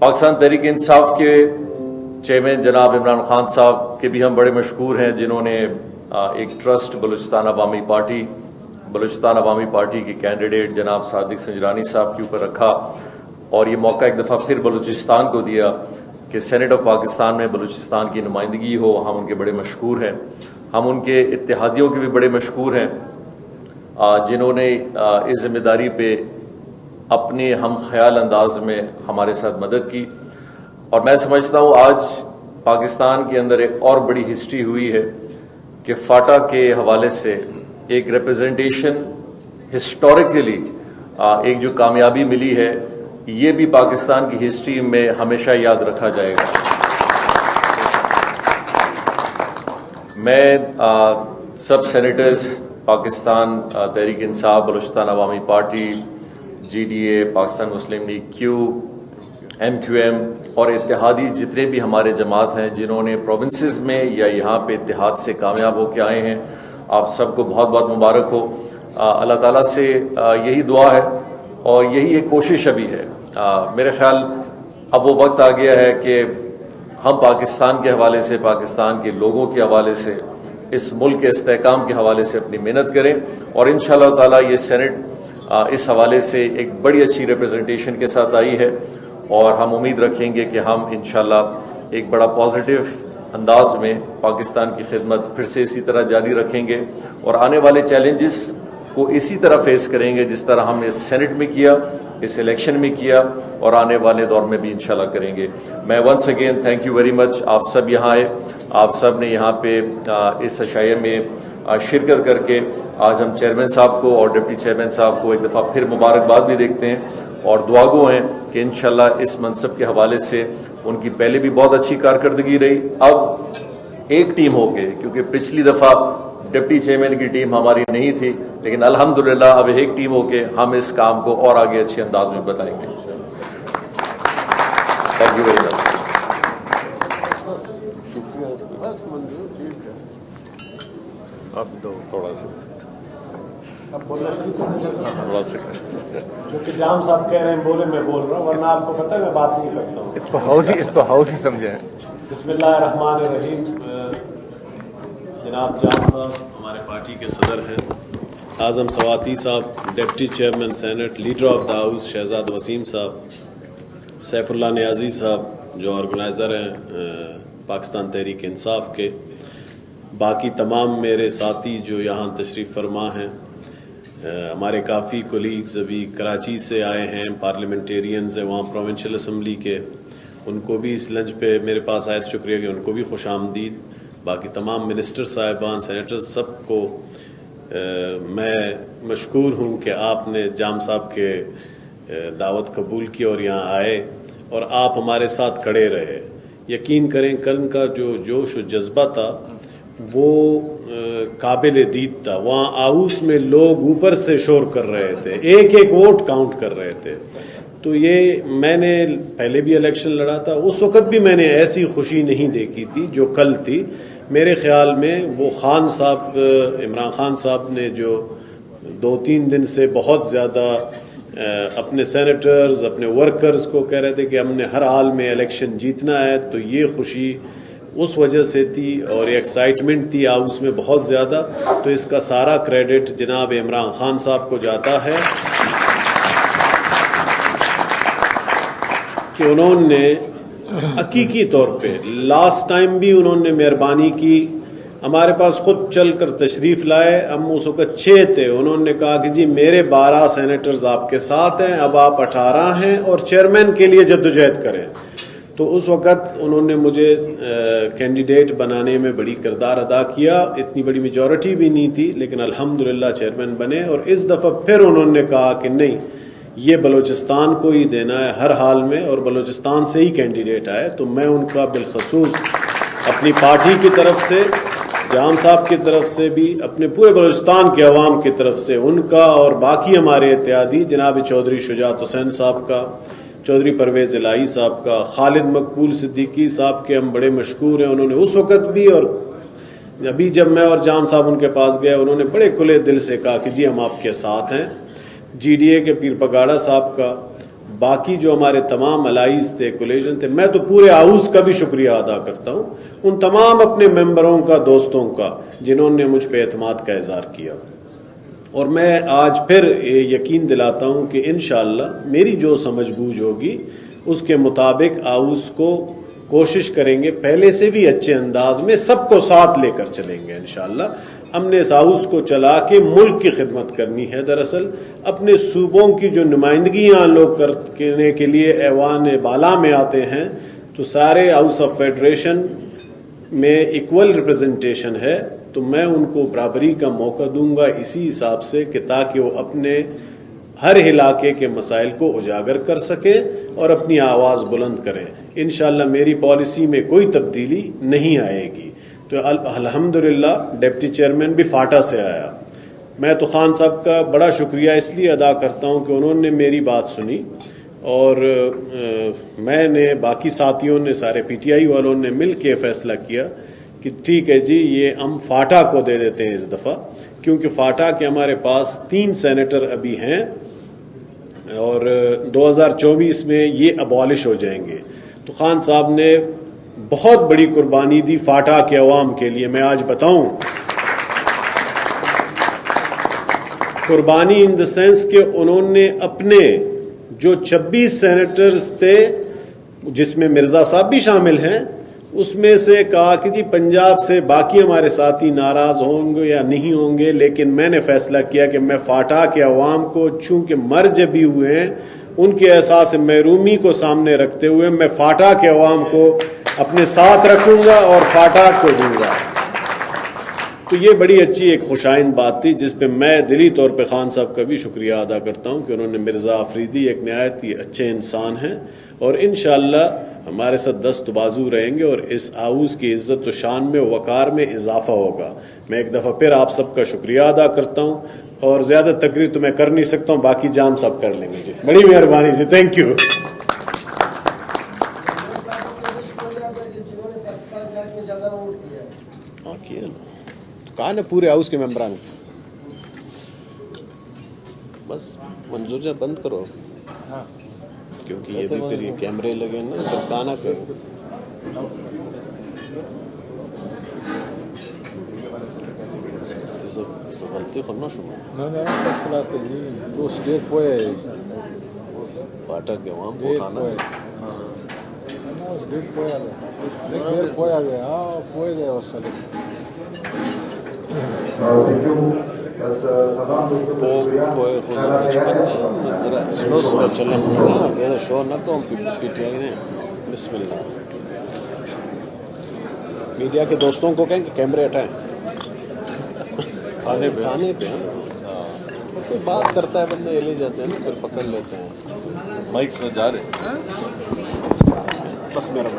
پاکستان تحریک انصاف کے چیئرمین جناب عمران خان صاحب کے بھی ہم بڑے مشکور ہیں، جنہوں نے ایک ٹرسٹ بلوچستان عوامی پارٹی کے کینڈیڈیٹ جناب صادق سنجرانی صاحب کے اوپر رکھا، اور یہ موقع ایک دفعہ پھر بلوچستان کو دیا کہ سینیٹ آف پاکستان میں بلوچستان کی نمائندگی ہو۔ ہم ان کے بڑے مشکور ہیں، ہم ان کے اتحادیوں کے بھی بڑے مشکور ہیں، جنہوں نے اس ذمہ داری پہ اپنے ہم خیال انداز میں ہمارے ساتھ مدد کی۔ اور میں سمجھتا ہوں آج پاکستان کے اندر ایک اور بڑی ہسٹری ہوئی ہے کہ فاٹا کے حوالے سے ایک ریپرزنٹیشن ہسٹوریکلی ایک جو کامیابی ملی ہے، یہ بھی پاکستان کی ہسٹری میں ہمیشہ یاد رکھا جائے گا۔ میں سب سینیٹرز پاکستان تحریک Insaf, Balochistan Awami party, G D A, Pakistan Muslim League Q, M Q M اور اتحادی جتنے بھی ہمارے جماعت ہیں جنہوں نے پروونسز میں یا یہاں پہ اتحاد سے کامیاب ہو کے آئے ہیں، آپ سب کو بہت بہت مبارک ہو۔ اللہ تعالیٰ سے یہی دعا ہے اور یہی ایک کوشش ابھی ہے۔ میرے خیال اب وہ وقت آ گیا ہے کہ ہم پاکستان کے حوالے سے، پاکستان کے لوگوں کے حوالے سے، اس ملک کے استحکام کے حوالے سے اپنی محنت کریں، اور انشاءاللہ تعالیٰ یہ سینٹ اس حوالے سے ایک بڑی اچھی ریپرزنٹیشن کے ساتھ آئی ہے، اور ہم امید رکھیں گے کہ ہم انشاءاللہ ایک بڑا پازیٹیو انداز میں پاکستان کی خدمت پھر سے اسی طرح جاری رکھیں گے، اور آنے والے چیلنجز کو اسی طرح فیس کریں گے جس طرح ہم نے اس سینٹ میں کیا، اس الیکشن میں کیا، اور آنے والے دور میں بھی انشاءاللہ کریں گے۔ میں once again thank you very much, آپ سب یہاں آئے، آپ سب نے یہاں پہ اس عشائیہ میں شرکت کر کے آج ہم چیئرمین صاحب کو اور ڈپٹی چیئرمین صاحب کو ایک دفعہ پھر مبارکباد بھی دیکھتے ہیں، اور دعا گو ہیں کہ انشاءاللہ اس منصب کے حوالے سے ان کی پہلے بھی بہت اچھی کارکردگی رہی، اب ایک ٹیم ہو گئے، کیونکہ پچھلی دفعہ ڈپٹی چیئرمین کی ٹیم ہماری نہیں تھی، لیکن الحمدللہ اب ایک ٹیم ہو کے ہم اس کام کو اور آگے اچھے انداز میں بتائیں گے۔ تھینک یو ویری مچ۔ اب تھوڑا سا جو کہ جام صاحب کہہ رہے ہیں بولے، میں بول رہا ہوں، ورنہ آپ کو پتہ ہے میں بات نہیں کرتا ہوں۔ اس کو ہاؤس ہی سمجھیں۔ بسم اللہ الرحمن الرحیم۔ جناب جام صاحب ہمارے پارٹی کے صدر ہیں، اعظم سواتی صاحب deputy chairman senate, leader of the house Shahzad Waseem صاحب، سیف اللہ نیازی صاحب جو آرگنائزر ہیں پاکستان تحریک انصاف کے، باقی تمام میرے ساتھی جو یہاں تشریف فرما ہیں، ہمارے کافی کولیگز ابھی کراچی سے آئے ہیں، پارلیمنٹیرینز ہیں وہاں پروونشل اسمبلی کے، ان کو بھی اس لنچ پہ میرے پاس آئے، شکریہ کہ ان کو بھی خوش آمدید۔ باقی تمام منسٹر صاحبان، سینیٹرز، سب کو میں مشکور ہوں کہ آپ نے جام صاحب کے دعوت قبول کی اور یہاں آئے اور آپ ہمارے ساتھ کھڑے رہے۔ یقین کریں کل کا جو جوش و جذبہ تھا وہ قابل دید تھا، وہاں ہاؤس میں لوگ اوپر سے شور کر رہے تھے، ایک ایک ووٹ کاؤنٹ کر رہے تھے۔ تو یہ میں نے پہلے بھی الیکشن لڑا تھا، اس وقت بھی میں نے ایسی خوشی نہیں دیکھی تھی جو کل تھی۔ میرے خیال میں وہ خان صاحب، عمران خان صاحب نے جو 2-3 دن سے بہت زیادہ اپنے سینیٹرز، اپنے ورکرز کو کہہ رہے تھے کہ ہم نے ہر حال میں الیکشن جیتنا ہے، تو یہ خوشی اس وجہ سے تھی اور ایکسائٹمنٹ تھی ہاؤس میں بہت زیادہ۔ تو اس کا سارا کریڈٹ جناب عمران خان صاحب کو جاتا ہے کہ انہوں نے حقیقی طور پہ لاسٹ ٹائم بھی انہوں نے مہربانی کی، ہمارے پاس خود چل کر تشریف لائے، ہم اس وقت 6 تھے، انہوں نے کہا کہ جی میرے 12 سینیٹرز آپ کے ساتھ ہیں، اب آپ 18 ہیں اور چیئرمین کے لیے جدوجہد کریں۔ تو اس وقت انہوں نے مجھے کینڈیڈیٹ بنانے میں بڑی کردار ادا کیا، اتنی بڑی میجورٹی بھی نہیں تھی لیکن الحمدللہ چیئرمین بنے، اور اس دفعہ پھر انہوں نے کہا کہ نہیں، یہ بلوچستان کو ہی دینا ہے ہر حال میں، اور بلوچستان سے ہی کینڈیڈیٹ آئے۔ تو میں ان کا بالخصوص اپنی پارٹی کی طرف سے، جام صاحب کی طرف سے بھی، اپنے پورے بلوچستان کے عوام کی طرف سے ان کا، اور باقی ہمارے اتحادی جناب چودھری شجاعت حسین صاحب کا، چودھری پرویز الہی صاحب کا، خالد مقبول صدیقی صاحب کے ہم بڑے مشکور ہیں۔ انہوں نے اس وقت بھی اور ابھی جب میں اور جام صاحب ان کے پاس گئے، انہوں نے بڑے کھلے دل سے کہا کہ جی ہم آپ کے ساتھ ہیں۔ جی ڈی اے کے پیر پگاڑا صاحب کا، باقی جو ہمارے تمام الائز تھے، کولیجن تھے، میں تو پورے ہاؤس کا بھی شکریہ ادا کرتا ہوں، ان تمام اپنے ممبروں کا، دوستوں کا، جنہوں نے مجھ پہ اعتماد کا اظہار کیا. اور میں آج پھر یقین دلاتا ہوں کہ انشاءاللہ میری جو سمجھ بوجھ ہوگی اس کے مطابق ہاؤس کو کوشش کریں گے پہلے سے بھی اچھے انداز میں سب کو ساتھ لے کر چلیں گے انشاءاللہ. ہم نے اس ہاؤس کو چلا کے ملک کی خدمت کرنی ہے. دراصل اپنے صوبوں کی جو نمائندگیاں لوگ کرنے کے لیے ایوان بالا میں آتے ہیں تو سارے ہاؤس آف فیڈریشن میں ایکول ریپرزنٹیشن ہے، تو میں ان کو برابری کا موقع دوں گا اسی حساب سے کہ تاکہ وہ اپنے ہر علاقے کے مسائل کو اجاگر کر سکیں اور اپنی آواز بلند کریں. انشاءاللہ میری پالیسی میں کوئی تبدیلی نہیں آئے گی. تو الحمدللہ ڈپٹی چیئرمین بھی فاٹا سے آیا. میں تو خان صاحب کا بڑا شکریہ اس لیے ادا کرتا ہوں کہ انہوں نے میری بات سنی، اور میں نے، باقی ساتھیوں نے، سارے پی ٹی آئی والوں نے مل کے فیصلہ کیا کہ ٹھیک ہے جی، یہ ہم فاٹا کو دے دیتے ہیں اس دفعہ، کیونکہ فاٹا کے ہمارے پاس 3 سینیٹر ابھی ہیں اور 2024 میں یہ ابالش ہو جائیں گے. تو خان صاحب نے بہت بڑی قربانی دی فاٹا کے عوام کے لیے. میں آج بتاؤں، قربانی ان دا سینس کہ انہوں نے اپنے جو 26 سینیٹرز تھے، جس میں مرزا صاحب بھی شامل ہیں، اس میں سے کہا کہ جی پنجاب سے باقی ہمارے ساتھی ناراض ہوں گے یا نہیں ہوں گے، لیکن میں نے فیصلہ کیا کہ میں فاٹا کے عوام کو، چونکہ مرج بھی ہوئے ہیں، ان کے احساس محرومی کو سامنے رکھتے ہوئے میں فاٹا کے عوام کو اپنے ساتھ رکھوں گا اور فاٹا کو دوں گا. تو یہ بڑی اچھی ایک خوشائند بات تھی، جس پہ میں دلی طور پہ خان صاحب کا بھی شکریہ ادا کرتا ہوں کہ انہوں نے، مرزا آفریدی ایک نہایت ہی اچھے انسان ہیں اور انشاءاللہ ہمارے ساتھ دست بازو رہیں گے اور اس ہاؤس کی عزت و شان میں، وقار میں اضافہ ہوگا. میں ایک دفعہ پھر آپ سب کا شکریہ ادا کرتا ہوں، اور زیادہ تقریر تو میں کر نہیں سکتا ہوں، باقی جام سب کر لیں گے. جی بڑی مہربانی جی، تھینک یو. کہا نا پورے ہاؤس کے ممبران، بس منظور جان بند کرو کیونکہ یہ بھی پھر یہ کیمرے لگے نا، سب کہا نہ کرو. سب غلطی کرنا شروع پاٹا کے عوام کو کھانا زیادہ شور نہ کرو. پی ٹی آئی نے بسم اللہ. میڈیا کے دوستوں کو کہیں کہ کیمرے ہٹائیں کھانے پہ. کوئی بات کرتا ہے بندے یہ لے جاتے ہیں نا، پھر پکڑ لیتے ہیں. مائک میں جا رہے بس میرا